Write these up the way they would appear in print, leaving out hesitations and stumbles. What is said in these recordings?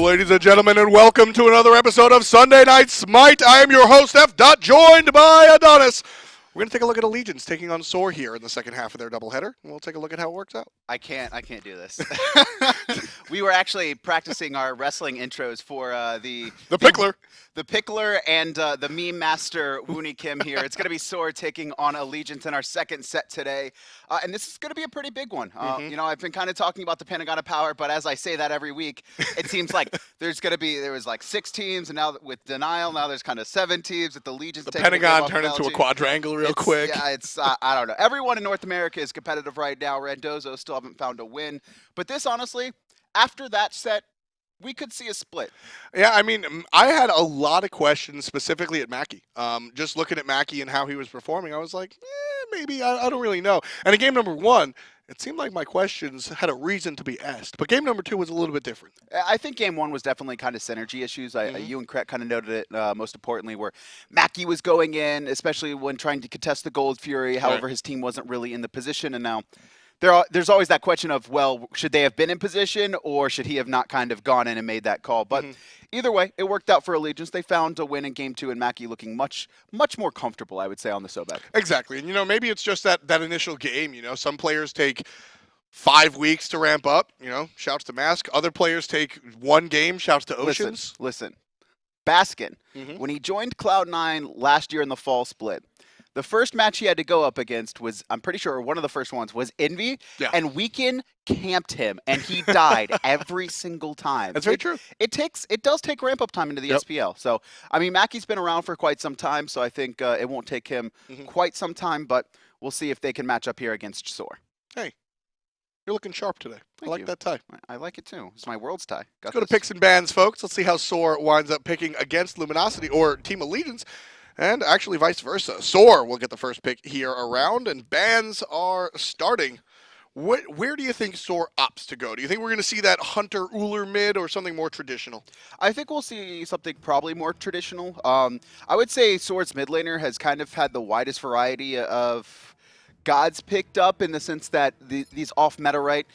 ladies and gentlemen, and welcome to another episode of Sunday Night Smite. I am your host, Fdot, joined by Adanas. We're going to take a look at Allegiance taking on SoaR here in the second half of their doubleheader, and we'll take a look at how it works out. I can't do this. We were actually practicing our wrestling intros for the Pickler. The Pickler and the meme master, Wooney Kim here. It's going to be SoaR taking on Allegiance in our second set today. And this is going to be a pretty big one. You know, I've been kind of talking about the Pentagon of Power, but as I say that every week, it seems like there was like 6 teams, and now with Denial, now there's kind of 7 teams with the Allegiance. The Pentagon turned into a quadrangle real quick. Yeah, it's, I don't know. Everyone in North America is competitive right now. Randozo still haven't found a win. But this, honestly, after that set, we could see a split. Yeah, I mean, I had a lot of questions specifically at Mackey. Just looking at Mackey and how he was performing, I was like, maybe, I don't really know. And in game number 1, it seemed like my questions had a reason to be asked. But game number 2 was a little bit different. I think game 1 was definitely kind of synergy issues. You and Cret kind of noted it most importantly, where Mackey was going in, especially when trying to contest the Gold Fury. However, his team wasn't really in the position, and now there's always that question of, well, should they have been in position, or should he have not kind of gone in and made that call? But either way, it worked out for Allegiance. They found a win in game 2, and Mackey looking much more comfortable, I would say, on the Sobek. Exactly. And, you know, maybe it's just that initial game. You know, some players take 5 weeks to ramp up. You know, shouts to Mask. Other players take 1 game. Shouts to Oceans. Listen. Baskin, when he joined Cloud9 last year in the fall split, the first match he had to go up against was, I'm pretty sure one of the first ones, was Envy, and Weekend camped him, and he died every single time. That's very true. It does take ramp-up time into the SPL. So, I mean, Mackey's been around for quite some time, so I think it won't take him quite some time, but we'll see if they can match up here against SoaR. Hey, you're looking sharp today. I like that tie. I like it, too. It's my world's tie. Let's go to picks and bans, folks. Let's see how SoaR winds up picking against Luminosity or Team Allegiance. And actually vice versa. SoaR will get the first pick here around, and bans are starting. Where do you think SoaR opts to go? Do you think we're going to see that Hunter Uller mid or something more traditional? I think we'll see something probably more traditional. I would say SoaR's mid laner has kind of had the widest variety of gods picked up, in the sense that these off-meta, right?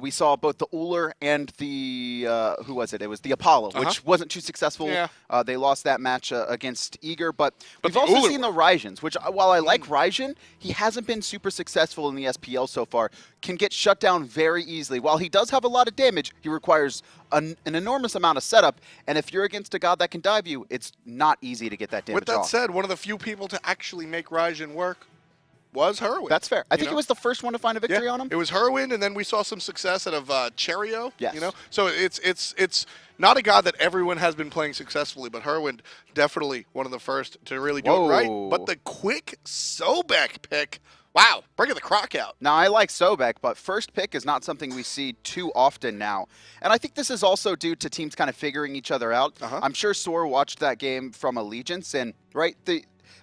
We saw both the Uller and the, who was it? It was the Apollo, which wasn't too successful. Yeah. They lost that match against Eager, but we've also seen the Ryzens, which, while I like Ryzen, he hasn't been super successful in the SPL so far. Can get shut down very easily. While he does have a lot of damage, he requires an enormous amount of setup, and if you're against a god that can dive you, it's not easy to get that damage off. With that said, one of the few people to actually make Ryzen work was Hurriwind. That's fair. I think he was the first one to find a victory on him. It was Hurriwind, and then we saw some success out of Cherio. Yes. You know, so it's not a god that everyone has been playing successfully, but Hurriwind definitely one of the first to really do it right. But the quick Sobek pick, wow, bringing the croc out. Now, I like Sobek, but first pick is not something we see too often now. And I think this is also due to teams kind of figuring each other out. I'm sure SoaR watched that game from Allegiance, and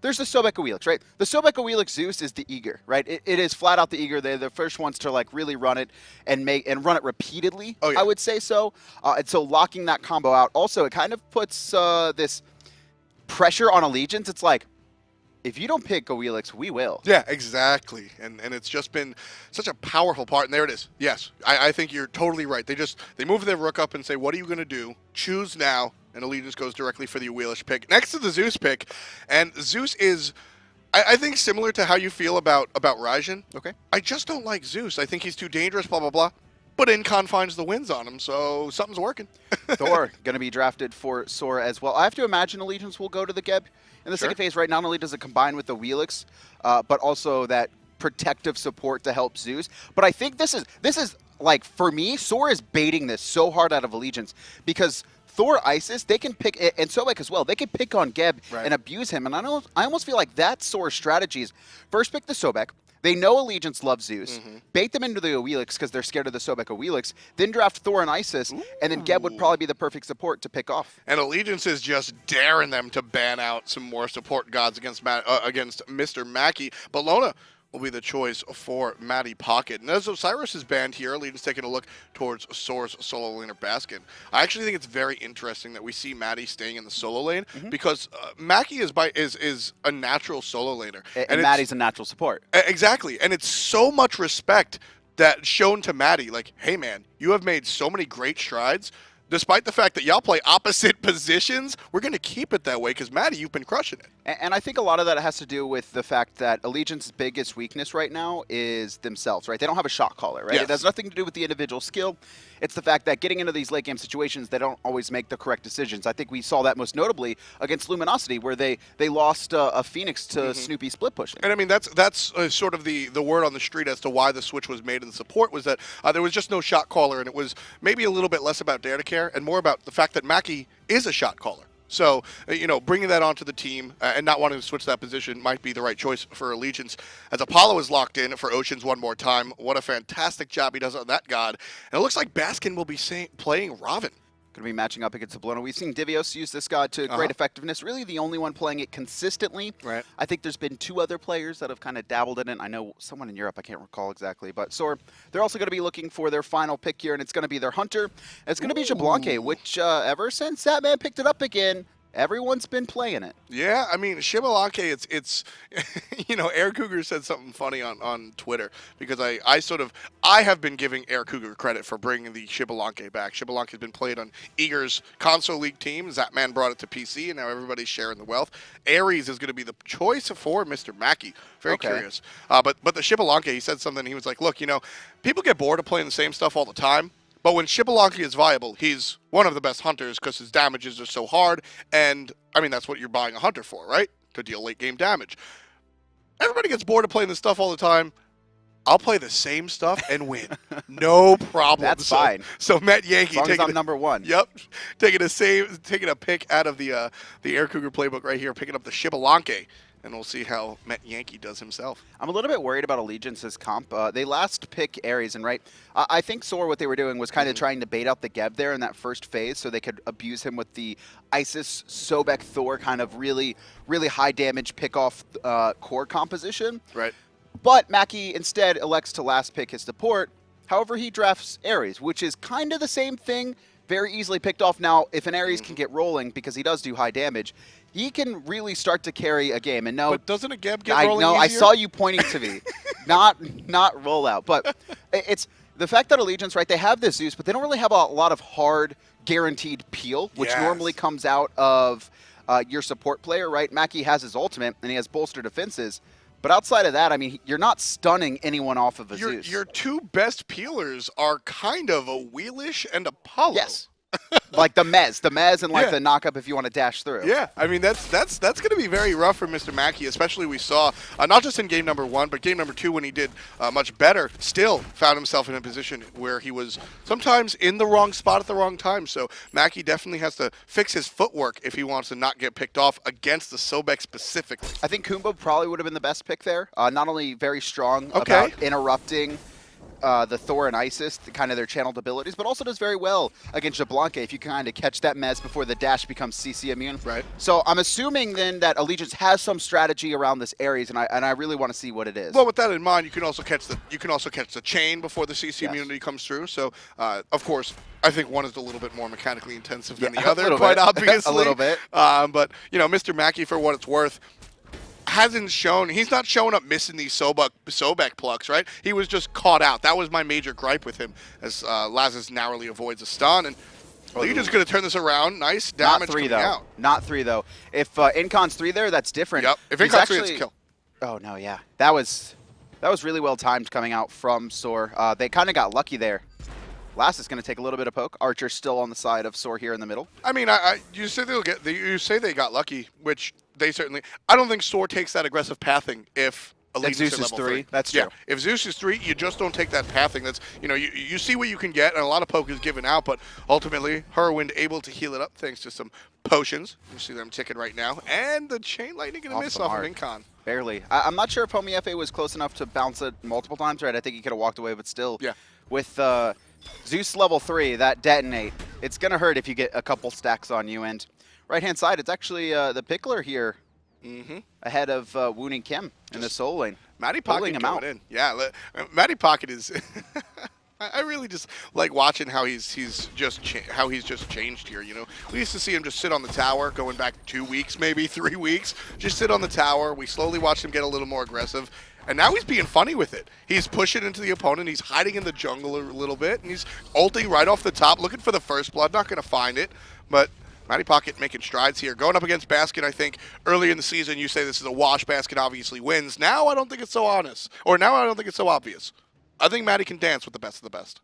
there's the Sobek Awilix, right? The Sobek Awilix Zeus is the Eager, right? It is flat out the Eager. They're the first ones to like really run it and run it repeatedly. I would say so. And so locking that combo out, also it kind of puts this pressure on Allegiance. It's like, if you don't pick Awilix, we will. Yeah, exactly. And it's just been such a powerful part. And there it is. Yes, I think you're totally right. They move their rook up and say, what are you going to do? Choose now. And Allegiance goes directly for the Awilix pick. Next to the Zeus pick. And Zeus is, I think, similar to how you feel about Ryzen. Okay. I just don't like Zeus. I think he's too dangerous, blah, blah, blah. But Incon finds the wins on him, so something's working. Thor going to be drafted for SoaR as well. I have to imagine Allegiance will go to the Geb in the second phase. Right, not only does it combine with the Awilix, but also that protective support to help Zeus. But I think this is like, for me, SoaR is baiting this so hard out of Allegiance, because Thor, Isis, they can pick, and Sobek as well, they can pick on Geb and abuse him. And I almost feel like that's SoaR's strategies. First pick the Sobek. They know Allegiance loves Zeus. Bait them into the Awilix because they're scared of the Sobek Awilix. Then draft Thor and Isis, and then Geb would probably be the perfect support to pick off. And Allegiance is just daring them to ban out some more support gods against MrMakey. Bellona will be the choice for Mattypocket. And as Osiris is banned here, Allegiance taking a look towards SoaR's solo laner Baskin. I actually think it's very interesting that we see Matty staying in the solo lane, because Mackie is a natural solo laner. And Matty's a natural support. Exactly. And it's so much respect that shown to Matty, like, hey man, you have made so many great strides despite the fact that y'all play opposite positions, we're going to keep it that way because, Matty, you've been crushing it. And I think a lot of that has to do with the fact that Allegiance's biggest weakness right now is themselves, right? They don't have a shot caller, right? Yes. It has nothing to do with the individual skill. It's the fact that getting into these late game situations, they don't always make the correct decisions. I think we saw that most notably against Luminosity, where they lost a Phoenix to Snoopy split pushing. And I mean, that's sort of the word on the street as to why the switch was made in the support was that there was just no shot caller, and it was maybe a little bit less about dare to care and more about the fact that Makey is a shot caller. So, bringing that onto the team and not wanting to switch that position might be the right choice for Allegiance. As Apollo is locked in for Oceans one more time, what a fantastic job he does on that god. And it looks like Baskin will be playing Ravana. Going to be matching up against Bellona. We've seen Divios use this god to great effectiveness. Really the only one playing it consistently. Right. I think there's been 2 other players that have kind of dabbled in it. I know someone in Europe, I can't recall exactly. But SoaR, they're also going to be looking for their final pick here, and it's going to be their Hunter. it's going to be Xbalanque, which ever since that man picked it up again, everyone's been playing it. Yeah, I mean, Xbalanque, it's Air Cougar said something funny on Twitter because I have been giving Air Cougar credit for bringing the Xbalanque back. Xbalanque has been played on Eager's console league team. That man brought it to PC, and now everybody's sharing the wealth. Ares is going to be the choice for MrMakey. Very curious. But the Xbalanque, he said something. He was like, look, people get bored of playing the same stuff all the time. But when Xbalanque is viable, he's one of the best hunters because his damages are so hard. And, I mean, that's what you're buying a hunter for, right? To deal late-game damage. Everybody gets bored of playing this stuff all the time. I'll play the same stuff and win. No problem. That's fine. So Metyankey as long as I'm number 1. Yep. Taking a pick out of the Air Cougar playbook right here, picking up the Xbalanque. And we'll see how Metyankey does himself. I'm a little bit worried about Allegiance's comp. They last pick Ares, and I think SoaR, what they were doing was kind of trying to bait out the Geb there in that first phase so they could abuse him with the Isis, Sobek, Thor kind of really, really high damage pick-off core composition. Right. But Makey instead elects to last pick his support. However, he drafts Ares, which is kind of the same thing, very easily picked off. Now, if an Ares can get rolling, because he does do high damage, he can really start to carry a game. And no, but doesn't a Geb get rolling easier? I easier? saw you pointing to me, not rollout. But it's the fact that Allegiance, right? They have this Zeus, but they don't really have a lot of hard guaranteed peel, which normally comes out of your support player, right? Makey has his ultimate and he has bolster defenses. But outside of that, I mean, you're not stunning anyone off of a Zeus. Your 2 best peelers are kind of a Wheelish and Apollo. Yes. Like the Mez and like the knockup if you want to dash through. Yeah, I mean that's going to be very rough for MrMakey, especially we saw not just in game number 1, but game number 2 when he did much better. Still found himself in a position where he was sometimes in the wrong spot at the wrong time. So Makey definitely has to fix his footwork if he wants to not get picked off against the Sobek specifically. I think Kumbo probably would have been the best pick there. Not only very strong about interrupting the Thor and Isis, kind of their channeled abilities, but also does very well against Xbalanque if you kind of catch that Mez before the dash becomes CC immune. Right. So I'm assuming then that Allegiance has some strategy around this Ares, and I really want to see what it is. Well, with that in mind, you can also catch the chain before the CC immunity comes through. So of course, I think one is a little bit more mechanically intensive than the other, quite obviously. A little bit. But MrMakey, for what it's worth, he's not showing up missing these Sobek plucks, right? He was just caught out. That was my major gripe with him, as Lassiz narrowly avoids a stun. And Legion's going to turn this around. Nice damage coming out. Not 3, though. If Incon's 3 there, that's different. Yep. If Incon's 3, it's a kill. Oh, no, yeah. That was really well timed coming out from SoaR. They kind of got lucky there. Lassiz is going to take a little bit of poke. Archer's still on the side of SoaR here in the middle. I mean, you say they got lucky, which they certainly. I don't think SoaR takes that aggressive pathing if Zeus is 3. That's true. Yeah, if Zeus is 3, you just don't take that pathing. That's you see what you can get, and a lot of poke is given out, but ultimately Hurriwind able to heal it up thanks to some potions. You see them ticking right now, and the chain lightning going to miss off of Incon. Barely. I'm not sure if Homiefe was close enough to bounce it multiple times, right? I think he could have walked away, but still. Yeah. With Zeus level 3, that detonate, it's going to hurt if you get a couple stacks on you. And right-hand side, it's actually the Pickler here ahead of Wounding Kim in the soul lane. Mattypocket coming in. Yeah, Mattypocket is... I really just like watching how he's just changed here. We used to see him just sit on the tower, going back 2 weeks, maybe 3 weeks, just sit on the tower. We slowly watched him get a little more aggressive. And now he's being funny with it. He's pushing into the opponent. He's hiding in the jungle a little bit. And he's ulting right off the top, looking for the first blood. Not going to find it. But Mattypocket making strides here. Going up against Baskin, I think, early in the season, you say this is a wash. Baskin obviously wins. Now I don't think it's so honest. Or now I don't think it's so obvious. I think Matty can dance with the best of the best.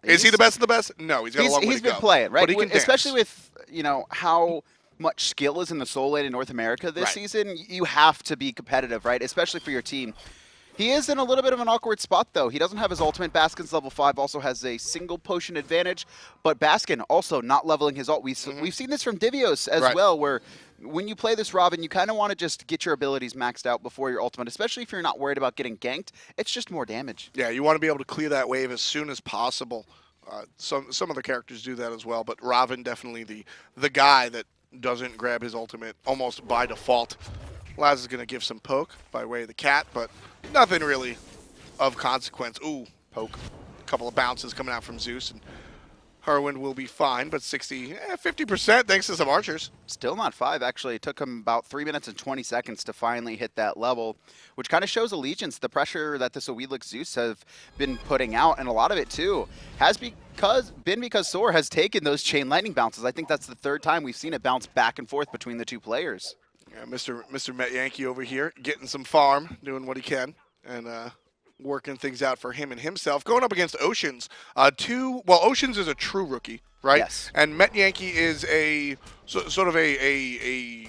Is he the best of the best? No, he's got a long way to go. He's been playing, right? But he can especially dance. with, how much skill is in the soul lane in North America this season. You have to be competitive, right? Especially for your team. He is in a little bit of an awkward spot, though. He doesn't have his ultimate. Baskin's level 5 also has a single potion advantage, but Baskin also not leveling his ult. We've seen this from Divios as well, where when you play this Ravana, you kind of want to just get your abilities maxed out before your ultimate, especially if you're not worried about getting ganked. It's just more damage. Yeah, you want to be able to clear that wave as soon as possible. Some other characters do that as well, but Ravana definitely the guy that doesn't grab his ultimate almost by default. Lassiz is going to give some poke by way of the cat, but nothing really of consequence. Ooh, poke. A couple of bounces coming out from Zeus, and Hurriwind will be fine, but 50% thanks to some archers. Still not 5, actually. It took him about 3 minutes and 20 seconds to finally hit that level, which kind of shows allegiance. The pressure that this Awilix Zeus have been putting out, and a lot of it, too, has because SoaR has taken those chain lightning bounces. I think that's the 3rd time we've seen it bounce back and forth between the two players. Yeah, Mr. Metyankey over here getting some farm, doing what he can, and working things out for him and himself. Going up against Oceans. Oceans is a true rookie, right? Yes. And Metyankey is a sort of a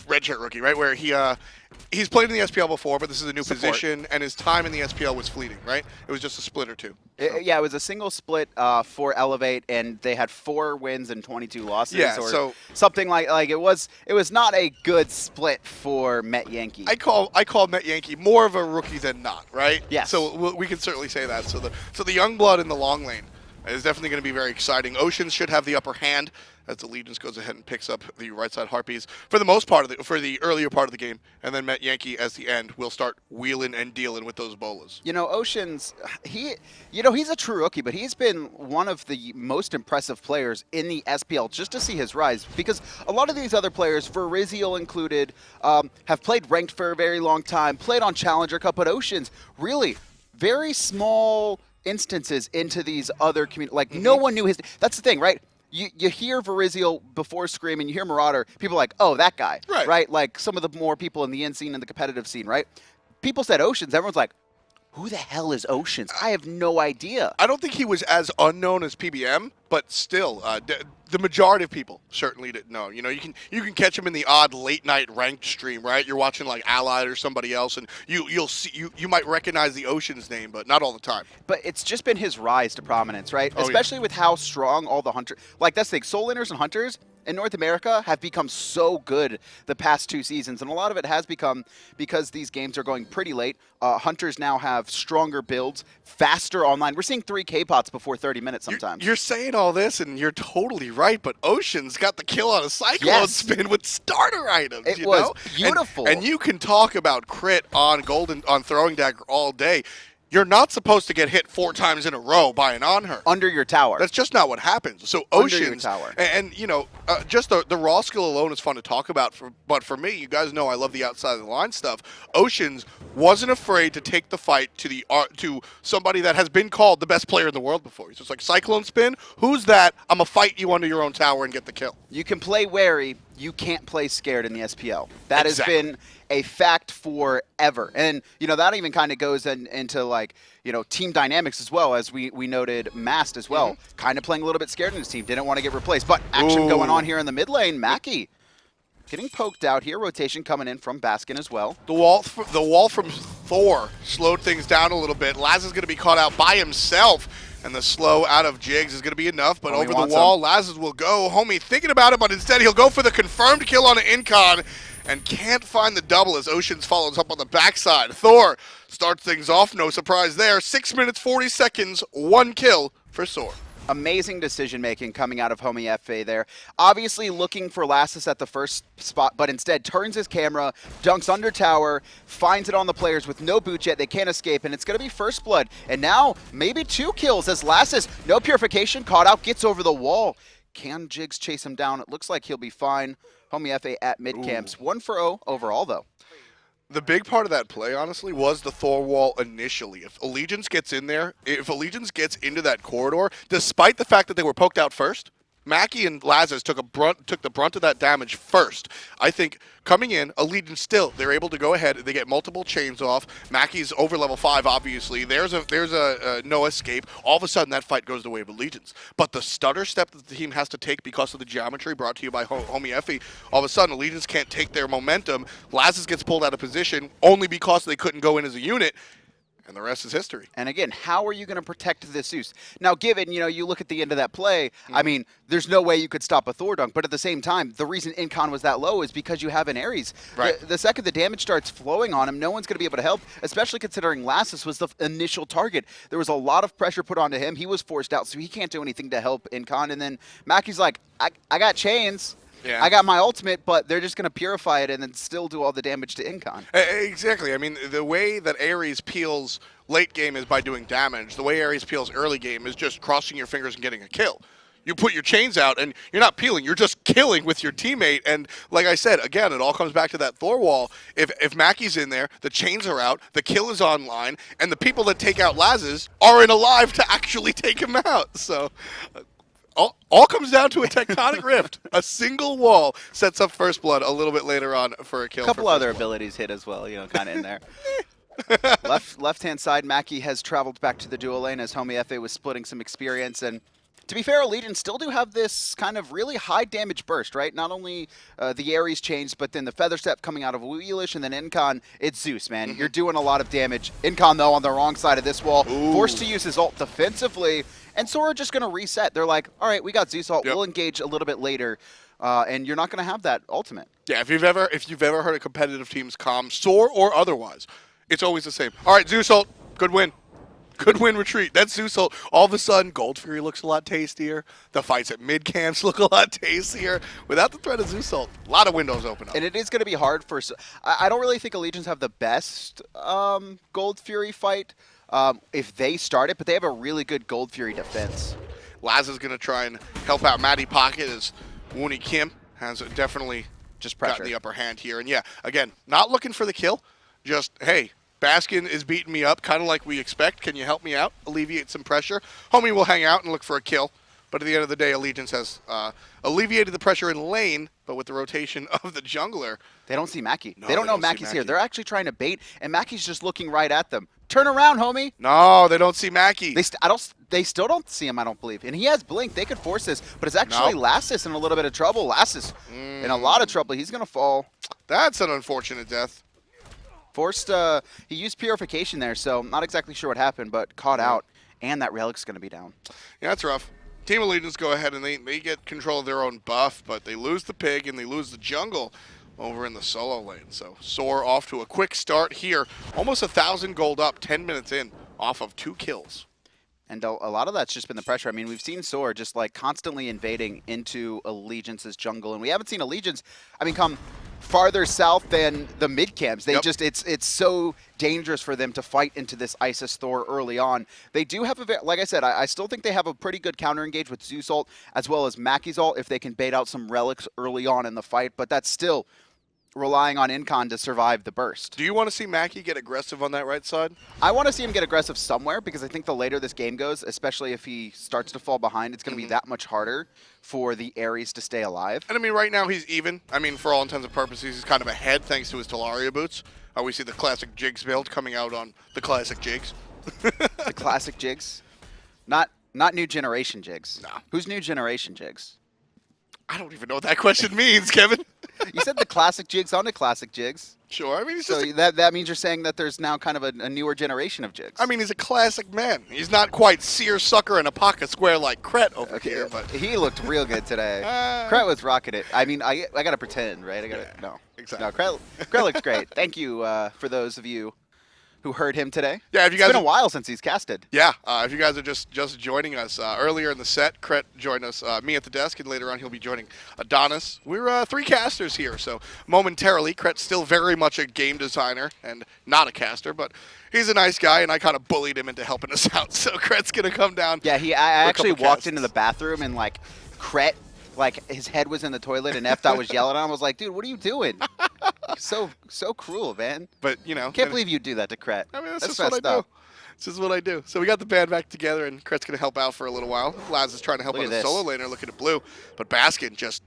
redshirt rookie, right? Where he's played in the SPL before, but this is a new position, and his time in the SPL was fleeting, right? It was just a split or two. Yeah, it was a single split for Elevate, and they had 4 wins and 22 losses. Yeah, or so something like it was not a good split for Metyankey. I call Metyankey more of a rookie than not, right? Yes. So we can certainly say that. So the young blood in the long lane is definitely going to be very exciting. Oceans should have the upper hand as Allegiance goes ahead and picks up the right side Harpies for the most part for the earlier part of the game, and then Metyankey as the end will start wheeling and dealing with those bolas. Oceans, he's a true rookie, but he's been one of the most impressive players in the SPL just to see his rise, because a lot of these other players, Verizial included, have played ranked for a very long time, played on Challenger Cup, but Oceans really very small instances into these other communities. Like no one knew his. That's the thing, right? You hear Verizial before Scream, and you hear Marauder, people are like, oh, that guy, right? Like some of the more people in the in scene and the competitive scene, right? People said Oceans, everyone's like, who the hell is Oceans? I have no idea. I don't think he was as unknown as PBM, but still, the majority of people certainly didn't know. You can catch him in the odd late night ranked stream, right? You're watching like Allied or somebody else, and you might recognize the Oceans name, but not all the time. But it's just been his rise to prominence, right? Especially with how strong all the hunters, like that's the thing, soul laners and hunters in North America have become so good the past 2 seasons, and a lot of it has become because these games are going pretty late. Hunters now have stronger builds, faster online. We're seeing 3 K-pots before 30 minutes sometimes. You're saying all this, and you're totally right, but Oceans got the kill on a Cyclone spin with starter items. It was beautiful. And you can talk about crit on Throwing Dagger all day. You're not supposed to get hit 4 times in a row by an on-her. Under your tower. That's just not what happens. So Oceans, and just the raw skill alone is fun to talk about. But for me, you guys know I love the outside of the line stuff. Oceans wasn't afraid to take the fight to somebody that has been called the best player in the world before. He's just like, Cyclone Spin, who's that? I'm going to fight you under your own tower and get the kill. You can play wary. You can't play scared in the SPL. That has been a fact forever. And, that even kind of goes into, like, team dynamics as well, as we noted Mast as well. Kind of playing a little bit scared in his team. Didn't want to get replaced. But action going on here in the mid lane. Mackie getting poked out here. Rotation coming in from Baskin as well. The wall from Thor slowed things down a little bit. Lassiz is going to be caught out by himself. And the slow out of Jigz is going to be enough, but over the wall, Lassiz will go. Homie thinking about it, but instead he'll go for the confirmed kill on an Incon and can't find the double as Oceans follows up on the backside. Thor starts things off, no surprise there. 6 minutes, 40 seconds, 1 kill for SoaR. Amazing decision-making coming out of Homiefe there. Obviously looking for Lassiz at the first spot, but instead turns his camera, dunks under tower, finds it on the players with no boot yet. They can't escape, and it's going to be first blood. And now maybe 2 kills as Lassiz, no purification, caught out, gets over the wall. Can Jigz chase him down? It looks like he'll be fine. Homiefe at mid-camps. 1-for-0 overall, though. The big part of that play, honestly, was the Thor wall initially. If Allegiance gets in there, if Allegiance gets into that corridor, despite the fact that they were poked out first, Mackey and Lassiz took the brunt of that damage first. I think coming in, Allegiance still, they're able to go ahead. They get multiple chains off. Mackey's over level 5, obviously. There's a no escape. All of a sudden, that fight goes the way of Allegiance. But the stutter step that the team has to take because of the geometry brought to you by Homiefe, all of a sudden, Allegiance can't take their momentum. Lassiz gets pulled out of position only because they couldn't go in as a unit. And the rest is history. And again, how are you going to protect this Zeus? Now, given, you look at the end of that play, I mean, there's no way you could stop a Thor dunk. But at the same time, the reason Incon was that low is because you have an Ares. Right. The second the damage starts flowing on him, no one's going to be able to help, especially considering Lassiz was the initial target. There was a lot of pressure put onto him. He was forced out, so he can't do anything to help Incon. And then Mackey's like, I got chains. Yeah. I got my ultimate, but they're just going to purify it and then still do all the damage to Incon. Exactly. I mean, the way that Ares peels late game is by doing damage. The way Ares peels early game is just crossing your fingers and getting a kill. You put your chains out, and you're not peeling. You're just killing with your teammate. And like I said, again, it all comes back to that Thor wall. If Mackey's in there, the chains are out, the kill is online, and the people that take out Lassiz aren't alive to actually take him out. So all comes down to a tectonic rift. A single wall sets up First Blood a little bit later on for a kill. A couple other abilities hit as well, kind of in there. Left-hand side, Mackey has traveled back to the dual lane as Homiefe was splitting some experience. And to be fair, Allegiance still do have this kind of really high damage burst, right? Not only the Ares changed, but then the Feather Step coming out of Awilix, and then Incon, it's Zeus, man. You're doing a lot of damage. Incon, though, on the wrong side of this wall, forced to use his ult defensively. And SoaR just going to reset. They're like, all right, we got Zeus ult. Yep. We'll engage a little bit later. And you're not going to have that ultimate. Yeah, if you've ever heard a competitive team's comm, SoaR or otherwise, it's always the same. All right, Zeus ult, good win. Good win retreat. That's Zeus ult. All of a sudden, Gold Fury looks a lot tastier. The fights at mid camps look a lot tastier. Without the threat of Zeus ult, a lot of windows open up. And it is going to be hard for... I don't really think Allegiance have the best Gold Fury fight if they start it, but they have a really good Gold Fury defense. Laz is going to try and help out Mattypocket as Woony Kim has definitely just gotten the upper hand here. And yeah, again, not looking for the kill. Just, hey, Baskin is beating me up, kind of like we expect. Can you help me out? Alleviate some pressure. Homie will hang out and look for a kill. But at the end of the day, Allegiance has alleviated the pressure in lane, but with the rotation of the jungler. They don't see Mackey. No, they don't know Mackey's here. They're actually trying to bait, and Mackey's just looking right at them. Turn around, homie. No, they don't see Mackey. They still don't see him, I don't believe. And he has Blink. They could force this, but it's actually Lassiz in a little bit of trouble. Lassiz in a lot of trouble. He's going to fall. That's an unfortunate death. Forced, he used Purification there, so not exactly sure what happened, but caught out, and that Relic's going to be down. Yeah, that's rough. Team Allegiance go ahead and they get control of their own buff, but they lose the pig and they lose the jungle over in the solo lane. So SoaR off to a quick start here. Almost 1,000 gold up, 10 minutes in, off of 2 kills. And a lot of that's just been the pressure. I mean, we've seen SoaR just like constantly invading into Allegiance's jungle, and we haven't seen Allegiance, I mean, come farther south than the mid camps. They just it's so dangerous for them to fight into this Isis Thor early on. They do have a, like I said, I still think they have a pretty good counter engage with Zeus ult as well as Mackey's ult if they can bait out some relics early on in the fight, but that's still relying on Incon to survive the burst. Do you want to see Mackey get aggressive on that right side? I want to see him get aggressive somewhere because I think the later this game goes, especially if he starts to fall behind, it's going to be that much harder for the Ares to stay alive. And I mean, right now he's even. I mean, for all intents and purposes, he's kind of ahead thanks to his Talaria boots. We see the classic Jigz build coming out on the classic Jigz. The classic Jigz? Not new generation Jigz. No. Who's new generation Jigz? I don't even know what that question means, Kevin. You said the classic Jigz on the classic Jigz. Sure. I mean, he's so just that means you're saying that there's now kind of a newer generation of Jigz. I mean, he's a classic man. He's not quite Seer Sucker in a pocket square like Kret over here, but he looked real good today. Kret was rocking it. I mean, I gotta pretend, right? No, exactly. No, Kret looks great. Thank you for those of you who heard him today. Yeah, if you guys it's been a while since he's casted. Yeah, if you guys are just joining us, earlier in the set, Kret joined us, me at the desk, and later on he'll be joining Adanas. We're 3 casters here, so momentarily, Kret's still very much a game designer and not a caster, but he's a nice guy, and I kind of bullied him into helping us out, so Kret's going to come down. Yeah, I actually walked into the bathroom, and, like, Kret, like, his head was in the toilet, and Fdot was yelling at him. I was like, dude, what are you doing? So cruel, man. But, you know. Can't believe you do that to Kret. I mean, that's That's just what I messed up. do. This is what I do. So we got the band back together, and Kret's going to help out for a little while. Laz is trying to help Look out at the this. solo laner, looking at blue. But Baskin just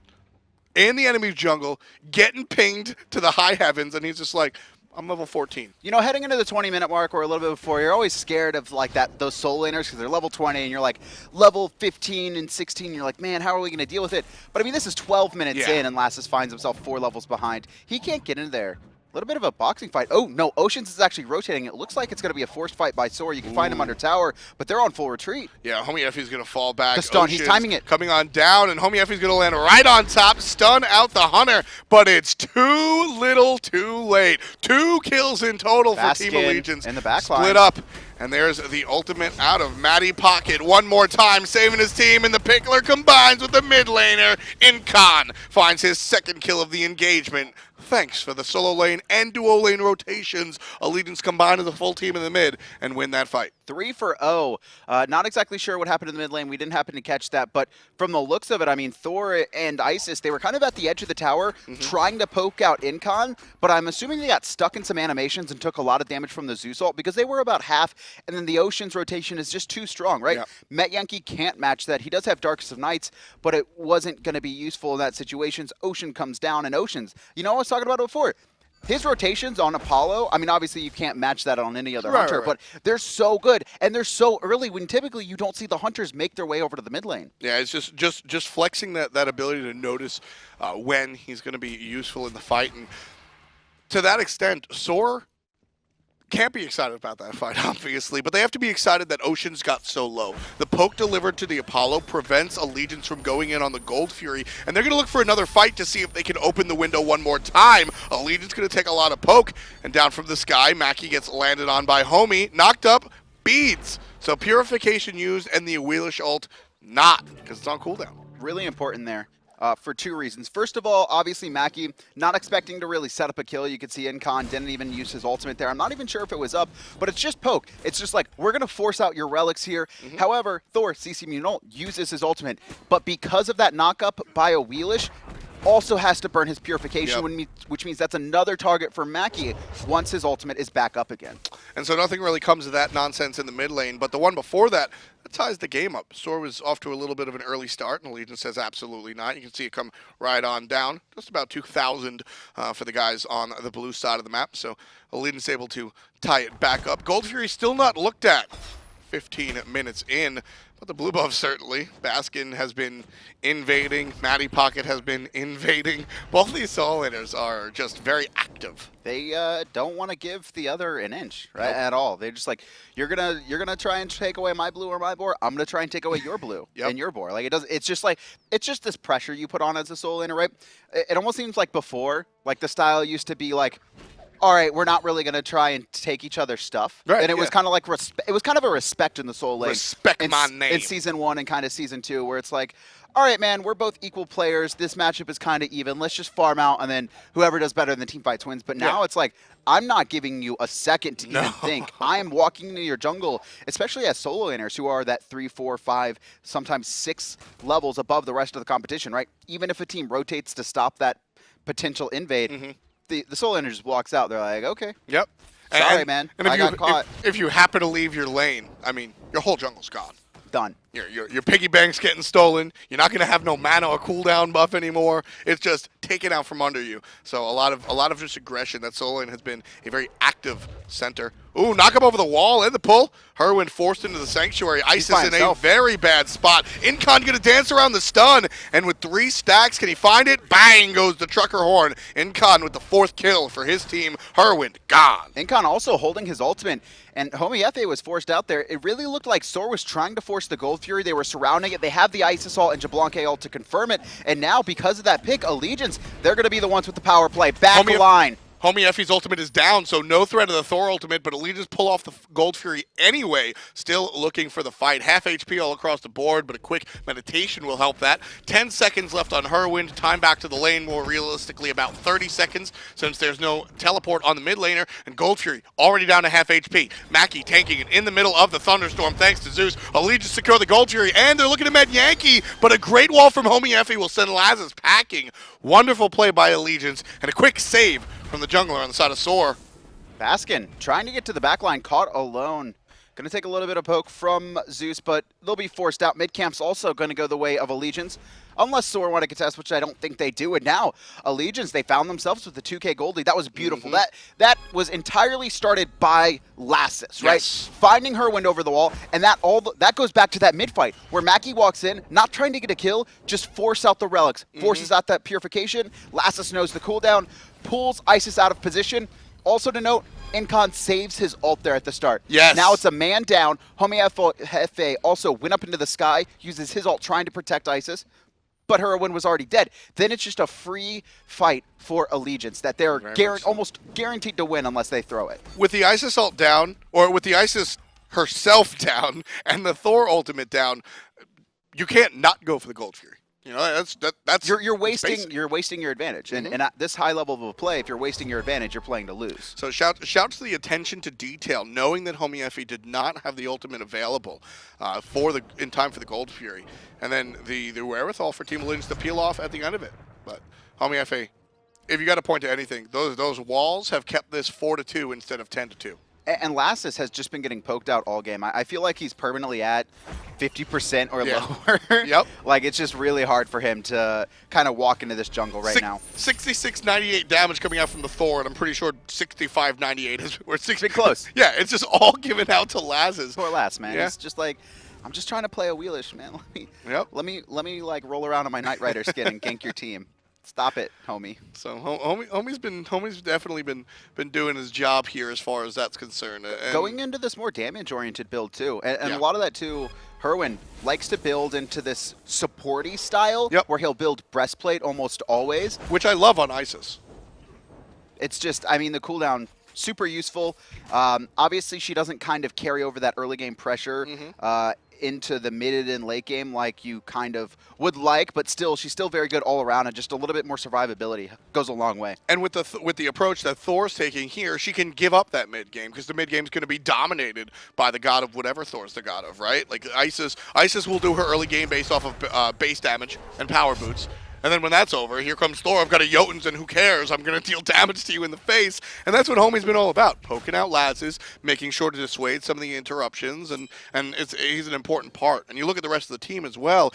in the enemy jungle, getting pinged to the high heavens, and he's just like, I'm level 14. You know, heading into the 20-minute mark or a little bit before, you're always scared of like those solo laners because they're level 20 and you're like level 15 and 16. You're like, man, how are we going to deal with it? But I mean, this is 12 minutes in and Lassiz finds himself 4 levels behind. He can't get in there. A little bit of a boxing fight. Oh, no, Oceans is actually rotating. It looks like it's going to be a forced fight by SoaR. You can find him under tower, but they're on full retreat. Yeah, Homiefe's going to fall back. The stun, Ocean's he's timing it. Coming on down, and Homiefe's going to land right on top, stun out the Hunter, but it's too little too late. 2 kills in total for Team Baskin Allegiance. in the back line. Split up. And there's the ultimate out of Mattypocket one more time, saving his team, and the Pickler combines with the mid laner. Incon finds his 2nd kill of the engagement. Thanks for the solo lane and duo lane rotations. Allegiance combined as a full team in the mid and win that fight. 3 for 0. Not exactly sure what happened in the mid lane. We didn't happen to catch that, but from the looks of it, I mean, Thor and Isis, they were kind of at the edge of the tower trying to poke out Incon, but I'm assuming they got stuck in some animations and took a lot of damage from the Zeus ult because they were about half, and then the Ocean's rotation is just too strong, right? Yeah. Metyankey can't match that. He does have Darkest of Nights, but it wasn't going to be useful in that situation. Ocean comes down, and Ocean's, you know, I was talking about it before. His rotations on Apollo, I mean, obviously you can't match that on any other hunter, but they're so good, and they're so early when typically you don't see the hunters make their way over to the mid lane. Yeah, it's just flexing that ability to notice when he's going to be useful in the fight, and to that extent, SoaR can't be excited about that fight, obviously, but they have to be excited that Oceans got so low. The poke delivered to the Apollo prevents Allegiance from going in on the Gold Fury, and they're going to look for another fight to see if they can open the window one more time. Allegiance going to take a lot of poke, and down from the sky, Mackie gets landed on by Homie, knocked up, beads. So Purification used, and the Awilix ult not, because it's on cooldown. Really important there. For 2 reasons. First of all, obviously Mackie not expecting to really set up a kill. You could see Incon didn't even use his ultimate there. I'm not even sure if it was up, but it's just poke. It's just like, we're going to force out your relics here. However, Thor, CC Munol, uses his ultimate, but because of that knockup by Awilix, also has to burn his Purification, which means that's another target for Mackie once his ultimate is back up again. And so nothing really comes of that nonsense in the mid lane, but the one before that ties the game up. SoaR was off to a little bit of an early start, and Allegiance says absolutely not. You can see it come right on down. Just about 2,000 for the guys on the blue side of the map, so Allegiance able to tie it back up. Gold Fury still not looked at 15 minutes in, but the blue buff certainly. Baskin has been invading. Mattypocket has been invading. Both these solo laners are just very active. They don't want to give the other an inch, right, at all. They're just like, you're gonna try and take away my blue or my boar. I'm gonna try and take away your blue and your boar. Like it's just this pressure you put on as a solo laner, right? It almost seems like before, like the style used to be like, all right, we're not really going to try and take each other's stuff. Right, and it was kind of like, it was kind of a respect in the solo lane. Respect my name. In Season 1 and kind of Season 2, where it's like, all right, man, we're both equal players. This matchup is kind of even. Let's just farm out, and then whoever does better in the team fights wins. But now it's like, I'm not giving you a second to even think. I am walking into your jungle, especially as solo laners who are that 3, 4, 5, sometimes 6 levels above the rest of the competition, right? Even if a team rotates to stop that potential invade, the solo laner just walks out. They're like, okay. Yep. Sorry, man. And I got caught. If you happen to leave your lane, I mean, your whole jungle's gone. Done. Your piggy bank's getting stolen. You're not going to have no mana or cooldown buff anymore. It's just taken out from under you. So a lot of just aggression. That solo lane has been a very active center. Ooh, knock him over the wall and the pull. Hurriwind forced into the sanctuary. Isis in a very bad spot. Incon going to dance around the stun. And with 3 stacks, can he find it? Bang goes the trucker horn. Incon with the 4th kill for his team. Hurriwind gone. Incon also holding his ultimate. And Homiefe was forced out there. It really looked like SoaR was trying to force the Gold Fury. They were surrounding it. They have the Isis ult and Xbalanque ult to confirm it. And now, because of that pick, Allegiance, they're going to be the ones with the power play. Back line. Homiefe's ultimate is down, so no threat of the Thor ultimate, but Allegiance pull off the Gold Fury anyway. Still looking for the fight. Half HP all across the board, but a quick meditation will help that. 10 seconds left on Hurriwind. Time back to the lane, more realistically about 30 seconds, since there's no teleport on the mid laner, and Gold Fury already down to half HP. Mackie tanking it in the middle of the thunderstorm thanks to Zeus. Allegiance secure the Gold Fury, and they're looking at Metyankey, but a great wall from Homiefe will send Lassiz packing. Wonderful play by Allegiance, and a quick save from the jungler on the side of SoaR. Baskin trying to get to the backline, caught alone. Going to take a little bit of poke from Zeus, but they'll be forced out. Mid-camp's also going to go the way of Allegiance, unless SoaR want to contest, which I don't think they do. And now, Allegiance, they found themselves with the 2K gold lead. That was beautiful. That was entirely started by Lassiz, right? Yes. Finding Hurriwind over the wall, and that goes back to that mid-fight, where Mackie walks in, not trying to get a kill, just force out the relics, forces out that purification. Lassiz knows the cooldown, pulls Isis out of position. Also to note, Incon saves his ult there at the start. Yes. Now it's a man down. Homiefe also went up into the sky, uses his ult trying to protect Isis, but Hurriwind was already dead. Then it's just a free fight for Allegiance that they're almost guaranteed to win unless they throw it. With the Isis ult down, or with the Isis herself down, and the Thor ultimate down, you can't not go for the Gold Fury. You know, that's you're wasting your advantage, and at this high level of play, if you're wasting your advantage, you're playing to lose. So shout to the attention to detail, knowing that Homiefe did not have the ultimate available in time for the Gold Fury, and then the wherewithal for Team Allegiance to peel off at the end of it. But Homiefe, if you got to point to anything, those walls have kept this 4-2 instead of 10-2. And Lassiz has just been getting poked out all game. I feel like he's permanently at 50% or lower. Yep. Like, it's just really hard for him to kind of walk into this jungle right now. 66-98 damage coming out from the Thor, and I'm pretty sure 65-98 is or 60. Big close. Yeah, it's just all given out to Lassiz. Poor Lass, man. Yeah. It's just like, I'm just trying to play Awilix, man. Let me like roll around on my Knight Rider skin and gank your team. Stop it, homie. So homie's definitely been doing his job here as far as that's concerned. And going into this more damage-oriented build too, and a lot of that too. Hurriwind likes to build into this supporty style, where he'll build breastplate almost always, which I love on Isis. It's just, I mean, the cooldown super useful. Obviously, she doesn't kind of carry over that early game pressure. Into the mid and late game like you kind of would like, but still, she's still very good all around, and just a little bit more survivability goes a long way. And with the approach that Thor's taking here, she can give up that mid game because the mid game is going to be dominated by the god of whatever Thor's the god of, right? Like Isis will do her early game based off of base damage and power boots. And then when that's over, here comes Thor. I've got a Jotuns, and who cares? I'm going to deal damage to you in the face. And that's what Homie's been all about, poking out Lassiz, making sure to dissuade some of the interruptions, and he's an important part. And you look at the rest of the team as well.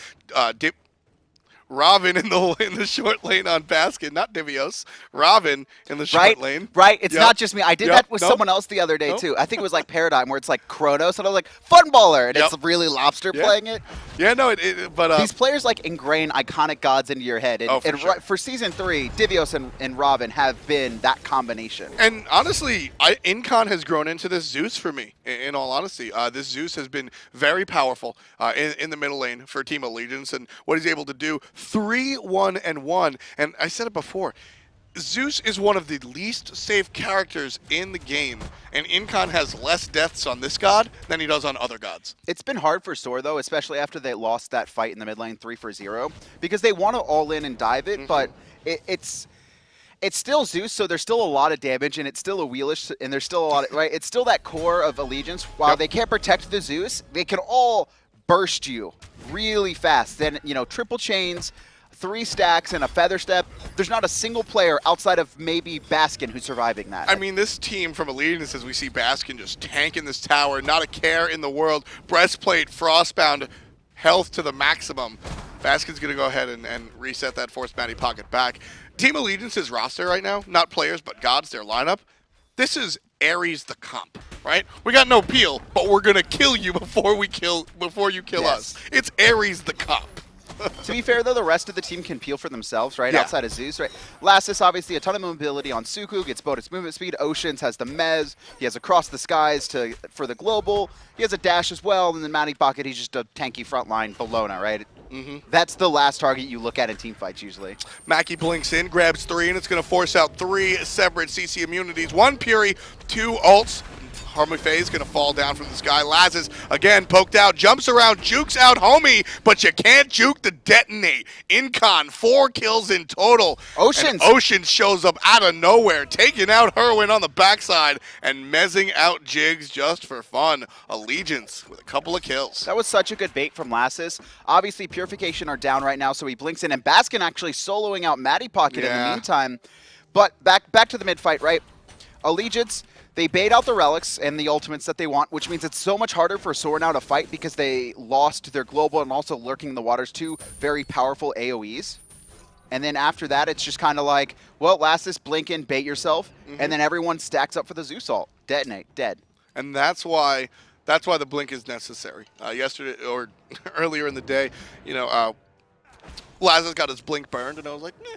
Ravana in the short lane on Baskin, not Divios. Ravana in the short lane. Right, it's not just me. I did that with someone else the other day too. I think it was like Paradigm, where it's like Kronos, and I was like, Fun Baller, and it's really Lobster playing it. Yeah, no, but these players like ingrain iconic gods into your head, and for Season 3, Divios and Ravana have been that combination. And honestly, Incon has grown into this Zeus for me, in all honesty. This Zeus has been very powerful in the middle lane for Team Allegiance, and what he's able to do. 3-1-1, and I said it before, Zeus is one of the least safe characters in the game, and Incon has less deaths on this god than he does on other gods. It's been hard for SoaR, though, especially after they lost that fight in the mid lane 3-0, because they want to all in and dive it, but it's still Zeus, so there's still a lot of damage, and it's still Awilix, and there's still a lot of, right? It's still that core of Allegiance. While they can't protect the Zeus, they can all burst you really fast. Then, you know, triple chains, 3 stacks, and a feather step. There's not a single player outside of maybe Baskin who's surviving that. I mean, this team from Allegiance, as we see Baskin just tanking this tower, not a care in the world. Breastplate, Frostbound, health to the maximum. Baskin's going to go ahead and reset that force Mattypocket back. Team Allegiance's roster right now, not players, but gods, their lineup. This is Ares the comp, right? We got no peel, but we're gonna kill you before you kill us. It's Ares the comp. To be fair, though, the rest of the team can peel for themselves, right? Outside of Zeus, right? Lassiz, obviously, a ton of mobility on Suku, gets bonus movement speed. Oceans has the Mez. He has Across the Skies for the global. He has a dash as well, and then Mattypocket, he's just a tanky frontline Bellona, right? That's the last target you look at in team fights, usually. Mackie blinks in, grabs 3, and it's going to force out 3 separate CC immunities. 1 Puri, 2 ults. Homiefe is going to fall down from the sky. Lassiz, again, poked out, jumps around, jukes out Homie, but you can't juke the detonate. Incon, 4 kills in total. Oceans shows up out of nowhere, taking out Hurriwind on the backside and mezzing out Jigz just for fun. Allegiance with a couple of kills. That was such a good bait from Lassiz. Obviously, Purification are down right now, so he blinks in, and Baskin actually soloing out Mattypocket in the meantime. But back to the mid fight, right? Allegiance, they bait out the relics and the ultimates that they want, which means it's so much harder for SoaR now to fight because they lost their global and also Lurking in the Waters, two very powerful AoEs. And then after that, it's just kind of like, well, Lassiz, blink in, bait yourself, and then everyone stacks up for the Zeus ult. Detonate, dead. And that's why the blink is necessary. Yesterday or earlier in the day, you know, Lassiz got his blink burned, and I was like, meh.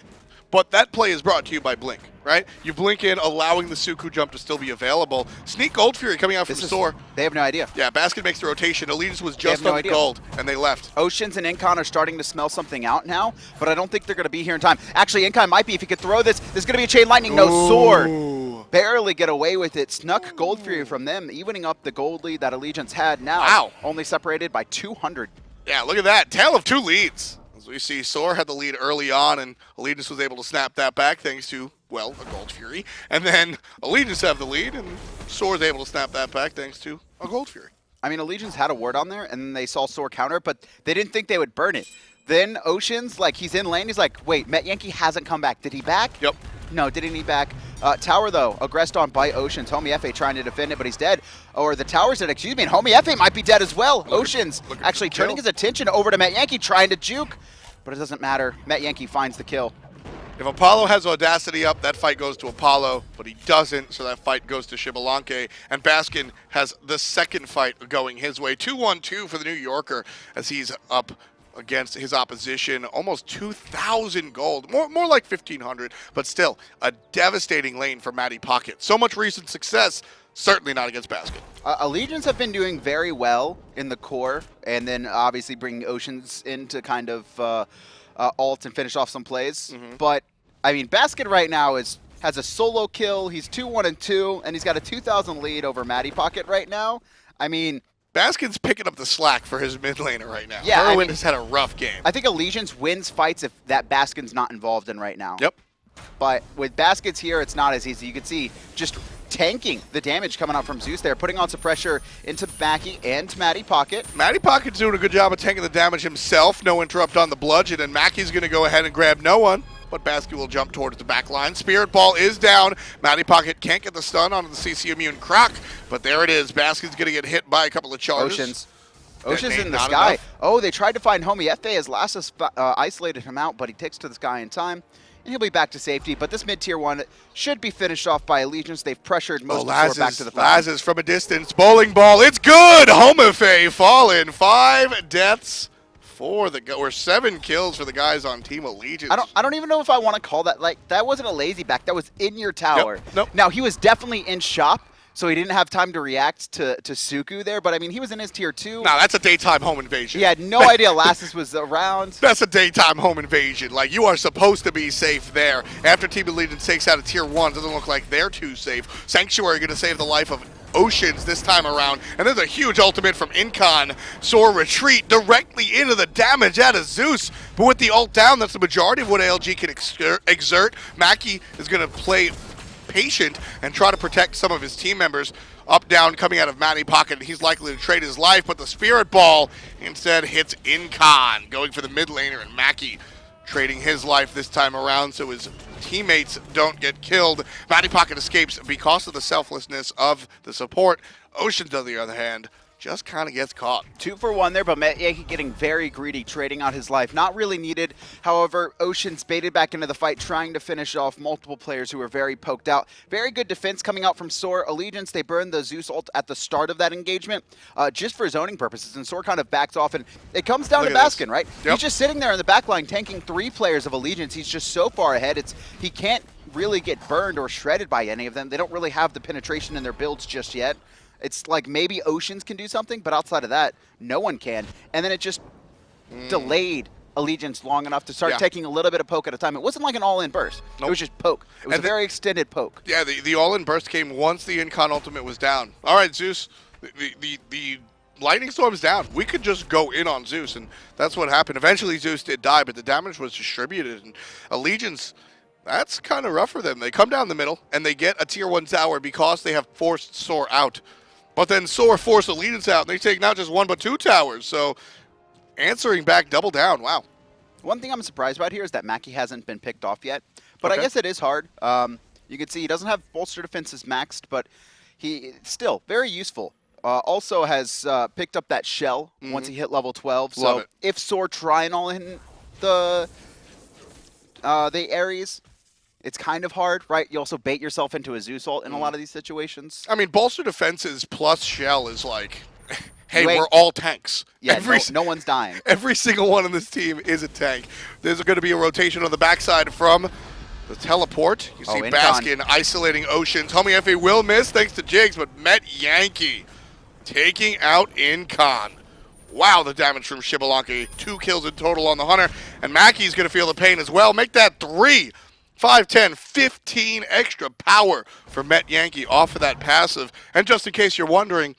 But that play is brought to you by Blink, right? You blink in, allowing the Suku jump to still be available. Sneak Gold Fury coming out from SoaR. They have no idea. Yeah, Baskin makes the rotation. Allegiance was just on the gold, and they left. Oceans and Incon are starting to smell something out now, but I don't think they're going to be here in time. Actually, Incon might be. If he could throw this, there's going to be a Chain Lightning. No, SoaR barely get away with it. Snuck Gold Fury from them, evening up the gold lead that Allegiance had now. Wow. Only separated by 200. Yeah, look at that. Tale of two leads. As we see, SoaR had the lead early on, and Allegiance was able to snap that back thanks to, well, a Gold Fury. And then Allegiance have the lead, and SoaR's able to snap that back thanks to a Gold Fury. I mean, Allegiance had a ward on there, and then they saw SoaR counter, but they didn't think they would burn it. Then Oceans, like, he's in lane, he's like, wait, Metyankey hasn't come back. Did he back? Yep. No, didn't he back? Tower, though, aggressed on by Oceans. Homiefe trying to defend it, but he's dead. Or the tower's dead, excuse me, and Homiefe might be dead as well. Oceans actually turning his attention over to Metyankey, trying to juke, but it doesn't matter. Metyankey finds the kill. If Apollo has Audacity up, that fight goes to Apollo, but he doesn't, so that fight goes to Xbalanque. And Baskin has the second fight going his way. 2-1-2 for the New Yorker as he's up against his opposition. Almost 2,000 gold, more like 1,500, but still a devastating lane for Mattypocket. So much recent success, certainly not against Baskin. Allegiance have been doing very well in the core, and then obviously bringing Oceans in to kind of ult and finish off some plays. But, I mean, Baskin right now has a solo kill. He's 2-1-2, and he's got a 2,000 lead over Mattypocket right now. I mean, Baskin's picking up the slack for his mid laner right now. Yeah, Hurriwind has had a rough game. I think Allegiance wins fights if that Baskin's not involved in right now. Yep. But with Baskets here, it's not as easy. You can see just tanking the damage coming out from Zeus there, putting on some pressure into Mackie and Mattypocket. Mattypocket's doing a good job of tanking the damage himself. No interrupt on the bludgeon, and Mackey's going to go ahead and grab no one. But Baskin will jump towards the back line. Spirit Ball is down. Mattypocket can't get the stun onto the CC immune Croc, but there it is. Baskin's going to get hit by a couple of charges. Ocean's in the sky. Enough. Oh, they tried to find Homiefe as Lassiz isolated him out, but he takes to the sky in time. And he'll be back to safety, but this mid-tier one should be finished off by Allegiance. They've pressured most of the SoaR back to the field. Lassiz from a distance. Bowling ball. It's good! Homiefe fallen. 5 deaths for or 7 kills for the guys on Team Allegiance. I don't even know if I want to call that, like, that wasn't a lazy back. That was in your tower. Yep. Nope. Now, he was definitely in shop, so he didn't have time to react to Suku there, but I mean, he was in his tier 2. No, that's a daytime home invasion. He had no idea Lassiz was around. That's a daytime home invasion. Like, you are supposed to be safe there. After Team Allegiance takes out a tier 1, doesn't look like they're too safe. Sanctuary going to save the life of Oceans this time around. And there's a huge ultimate from Incon. SoaR retreat directly into the damage out of Zeus. But with the ult down, that's the majority of what ALG can exert. Mackie is going to play patient and try to protect some of his team members. Up, down, coming out of Mattypocket. He's likely to trade his life, but the Spirit Ball instead hits Incon, going for the mid laner, and Mackie trading his life this time around so his teammates don't get killed. Mattypocket escapes because of the selflessness of the support. Oceans, on the other hand, just kind of gets caught. 2 for 1 there, but Metyankey getting very greedy, trading out his life. Not really needed. However, Oceans baited back into the fight, trying to finish off multiple players who were very poked out. Very good defense coming out from SoaR. Allegiance, they burned the Zeus ult at the start of that engagement, just for zoning purposes, and SoaR kind of backs off, and it comes down to Baskin, right? Yep. He's just sitting there in the back line, tanking 3 players of Allegiance. He's just so far ahead, he can't really get burned or shredded by any of them. They don't really have the penetration in their builds just yet. It's like maybe Oceans can do something, but outside of that, no one can. And then it just delayed Allegiance long enough to start taking a little bit of poke at a time. It wasn't like an all-in burst. Nope. It was just poke. It was a very extended poke. Yeah, the all-in burst came once the Incon ultimate was down. All right, Zeus, the Lightning Storm's down. We could just go in on Zeus, and that's what happened. Eventually, Zeus did die, but the damage was distributed, and Allegiance, that's kind of rough for them. They come down the middle, and they get a tier 1 tower because they have forced SoaR out. But then SoaR forced Allegiance out, and they take not just 1 but 2 towers. So answering back double down. Wow. One thing I'm surprised about here is that Mackie hasn't been picked off yet, but Okay. I guess it is hard. You can see he doesn't have bolster defenses maxed, but he still very useful. Also has picked up that shell once he hit level 12. Love So it. if SoaR try and all in the Ares, it's kind of hard, right? You also bait yourself into a Zeus ult in a lot of these situations. I mean, bolster defenses plus shell is like, hey, Wait. we're all tanks. Yeah, no one's dying. Every single one on this team is a tank. There's going to be a rotation on the backside from the teleport. You see Incon. Baskin isolating Oceans. Homiefe will miss thanks to Jigz, but Metyankey taking out Incon. Wow, the damage from Xbalanque. 2 kills in total on the Hunter. And Mackey's going to feel the pain as well. Make that 3. 5, 10, 15 extra power for Metyankey off of that passive. And just in case you're wondering,